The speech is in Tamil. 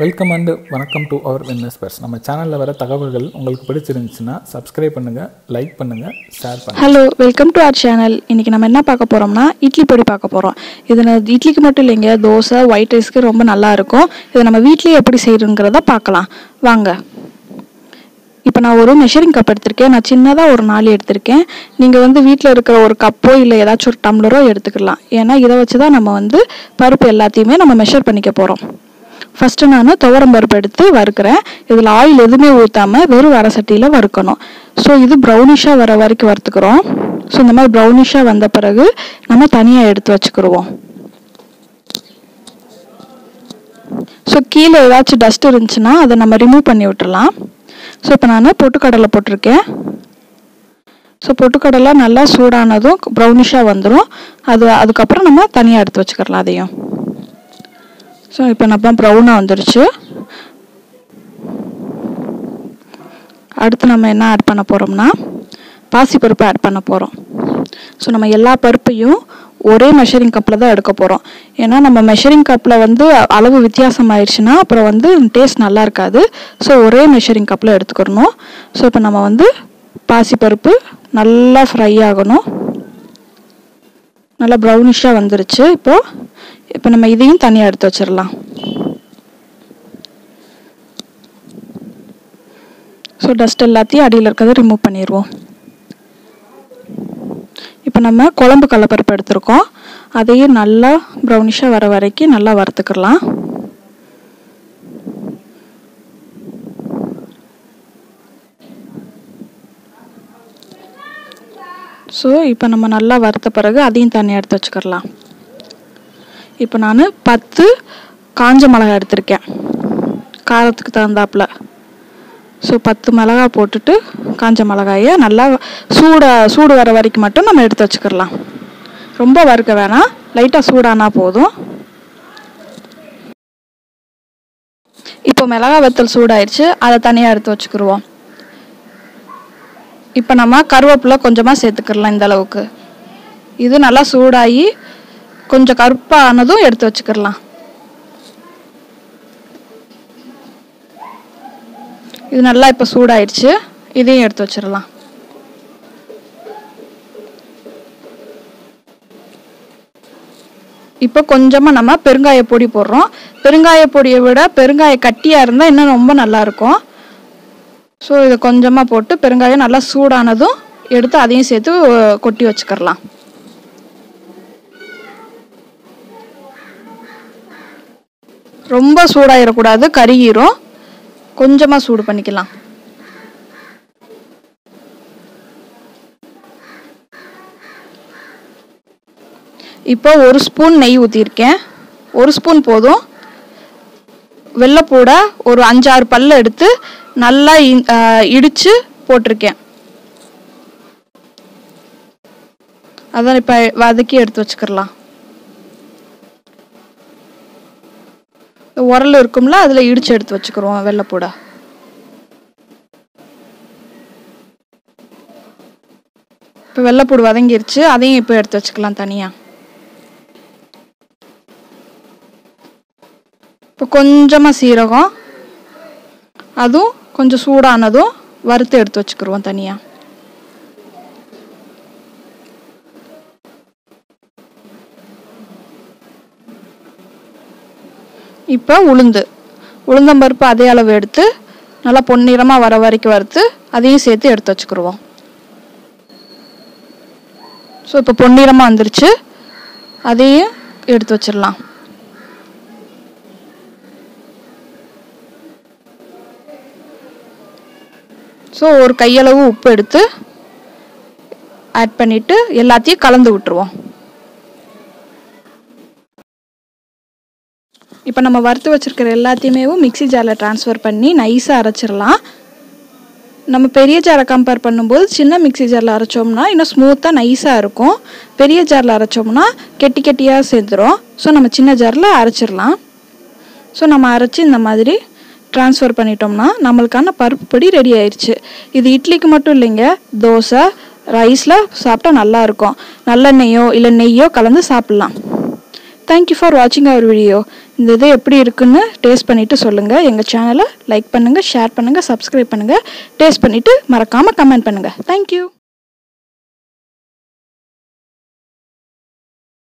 வெல்கம் அண்ட் வணக்கம் டு அவர் WinNest. நம்ம சேனலில் வர தகவல்கள் உங்களுக்கு பிடிச்சிருந்துச்சுன்னா சப்ஸ்கிரைப் பண்ணுங்கள், லைக் பண்ணுங்கள், ஷேர் பண்ணுங்கள். Hello, welcome to our channel. இன்றைக்கி நம்ம என்ன பார்க்க போகிறோம்னா இட்லி பொடி பார்க்க போகிறோம். இது இட்லிக்கு மட்டும் இல்லைங்க, தோசை, ஒயிட் ரைஸ்க்கு ரொம்ப நல்லாயிருக்கும். இதை நம்ம வீட்லேயே எப்படி செய்யணுங்கிறத பார்க்கலாம் வாங்க. இப்போ நான் ஒரு மெஷரிங் கப் எடுத்திருக்கேன். நான் சின்னதாக ஒரு 4 எடுத்திருக்கேன். நீங்கள் வீட்டில் இருக்கிற ஒரு கப்போ இல்லை ஏதாச்சும் ஒரு டம்ளரோ எடுத்துக்கலாம். ஏன்னா இதை வச்சு தான் நம்ம பருப்பு எல்லாத்தையுமே நம்ம மெஷர் பண்ணிக்க போகிறோம். ஃபஸ்ட்டு நான் துவரம் பருப்பு எடுத்து வறுக்கிறேன். இதில் ஆயில் எதுவுமே ஊற்றாமல் வெறும் வர சட்டியில் வறுக்கணும். ஸோ இது ப்ரௌனிஷாக வர வரைக்கும் வறுத்துக்கிறோம். ஸோ இந்த மாதிரி ப்ரௌனிஷாக வந்த பிறகு நம்ம தனியாக எடுத்து வச்சுக்கிடுவோம். ஸோ கீழே ஏதாச்சும் டஸ்ட் இருந்துச்சுன்னா அதை நம்ம ரிமூவ் பண்ணி விட்டுடலாம். ஸோ இப்போ நான் பொட்டுக்கடலை போட்டிருக்கேன். ஸோ பொட்டுக்கடலை நல்லா சூடானதும் ப்ரௌனிஷாக வந்துடும். அதுக்கப்புறம் நம்ம தனியாக எடுத்து வச்சுக்கலாம் அதையும். ஸோ இப்போ நம்ம ப்ரௌனாக வந்துருச்சு. அடுத்து நம்ம என்ன ஆட் பண்ண போகிறோம்னா பாசிப்பருப்பு ஆட் பண்ண போகிறோம். ஸோ நம்ம எல்லா பருப்பையும் ஒரே மெஷரிங் கப்பில் தான் எடுக்க போகிறோம். ஏன்னா நம்ம மெஷரிங் கப்பில் அளவு வித்தியாசம் ஆயிடுச்சுன்னா அப்புறம் டேஸ்ட் நல்லா இருக்காது. ஸோ ஒரே மெஷரிங் கப்பில் எடுத்துக்கிறணும். ஸோ இப்போ நம்ம பாசிப்பருப்பு நல்லா ஃப்ரை ஆகணும். நல்லா ப்ரௌனிஷாக வந்துருச்சு. இப்போ நம்ம இதையும் தனியாக எடுத்து வச்சிடலாம். ஸோ டஸ்ட் எல்லாத்தையும் அடியில் இருக்கிறத ரிமூவ் பண்ணிடுவோம். இப்போ நம்ம குழம்பு கடலைப்பருப்பு எடுத்துருக்கோம். அதையும் நல்லா ப்ரௌனிஷாக வர வரைக்கும் நல்லா வறுத்துக்கலாம். ஸோ இப்போ நம்ம நல்லா வறுத்த பிறகு அதையும் தனியாக எடுத்து வச்சுக்கலாம். இப்போ நான் 10 காஞ்ச மிளகாய் எடுத்திருக்கேன் காரத்துக்கு தகுந்தாப்புல. ஸோ 10 மிளகாய் போட்டுட்டு காஞ்ச மிளகாயை நல்லா சூடு வர வரைக்கும் மட்டும் நம்ம எடுத்து வச்சுக்கலாம். ரொம்ப வறுக்க வேணாம், லைட்டாக சூடானா போதும். இப்போ மிளகாய் வத்தல் சூடாயிடுச்சு, அதை தனியாக எடுத்து வச்சுக்கிடுவோம். இப்போ நம்ம கருவேப்பிலை கொஞ்சமாக சேர்த்துக்கிடலாம். இந்த அளவுக்கு இது நல்லா சூடாகி கொஞ்சம் கருப்பானதும் எடுத்து வச்சுக்கிடலாம். இது நல்லா இப்போ சூடாயிடுச்சு, இதையும் எடுத்து வச்சிடலாம். இப்போ கொஞ்சமாக நம்ம பெருங்காய பொடி போடுறோம். பெருங்காய பொடியை விட பெருங்காய கட்டியாக இருந்தால் இன்னும் ரொம்ப நல்லாயிருக்கும். ஸோ இதை கொஞ்சமாக போட்டு பெருங்காயம் நல்லா சூடானதும் எடுத்து அதையும் சேர்த்து கொட்டி வச்சுக்கிடலாம். ரொம்ப சூடாயிடக்கூடாது, கருகிரும். கொஞ்சமாக சூடு பண்ணிக்கலாம். இப்போ 1 ஸ்பூன் நெய் ஊற்றிருக்கேன். 1 ஸ்பூன் போதும். வெள்ளைப்பூடை ஒரு 5-6 பல்ல எடுத்து நல்லா இடித்து போட்டிருக்கேன். அதான் இப்போ வதக்கி எடுத்து வச்சுக்கிடலாம். உரல் இருக்கும்ல, அதில் இடித்து எடுத்து வச்சுக்கிறோம் வெள்ளைப்பூடை. இப்போ வெள்ளைப்பூடு வதங்கிருச்சு, அதையும் இப்போ எடுத்து வச்சுக்கலாம் தனியாக. இப்போ கொஞ்சமாக சீரகம், அதுவும் கொஞ்சம் சூடானதும் வறுத்து எடுத்து வச்சுக்கிடுவோம் தனியாக. இப்போ உளுந்தம்பருப்பு அதே அளவு எடுத்து நல்லா பொன்னிறமாக வர வரைக்கும் வறுத்து அதையும் சேர்த்து எடுத்து வச்சுக்கிடுவோம். ஸோ இப்போ பொன்னிறமாக வந்துருச்சு, அதையும் எடுத்து வச்சிடலாம். ஸோ ஒரு கையளவு உப்பு எடுத்து ஆட் பண்ணிவிட்டு எல்லாத்தையும் கலந்து விட்டுருவோம். இப்போ நம்ம வறுத்து வச்சுருக்கிற எல்லாத்தையுமே மிக்ஸி ஜாரில் ட்ரான்ஸ்ஃபர் பண்ணி நைஸாக அரைச்சிடலாம். நம்ம பெரிய ஜாரை கம்பேர் பண்ணும்போது சின்ன மிக்ஸி ஜாரில் அரைச்சோம்னா இன்னும் ஸ்மூத்தாக நைஸாக இருக்கும். பெரிய ஜாரில் அரைச்சோம்னா கெட்டியாக சேர்ந்துடும். ஸோ நம்ம சின்ன ஜாரில் அரைச்சிடலாம். ஸோ நம்ம அரைச்சி இந்த மாதிரி ட்ரான்ஸ்ஃபர் பண்ணிட்டோம்னா நம்மளுக்கான பருப்பு பொடி ரெடி ஆயிடுச்சு. இது இட்லிக்கு மட்டும் இல்லைங்க, தோசை, ரைஸில் சாப்பிட்டா நல்லாயிருக்கும். நல்லெண்ணெய்யோ இல்லை நெய்யோ கலந்து சாப்பிட்லாம். தேங்க்யூ ஃபார் வாட்சிங் அவர் வீடியோ. இந்த இது எப்படி இருக்குன்னு டேஸ்ட் பண்ணிவிட்டு சொல்லுங்கள். எங்கள் சேனலை லைக் பண்ணுங்கள், ஷேர் பண்ணுங்கள், சப்ஸ்கிரைப் பண்ணுங்கள். டேஸ்ட் பண்ணிவிட்டு மறக்காமல் கமெண்ட் பண்ணுங்கள். தேங்க்யூ.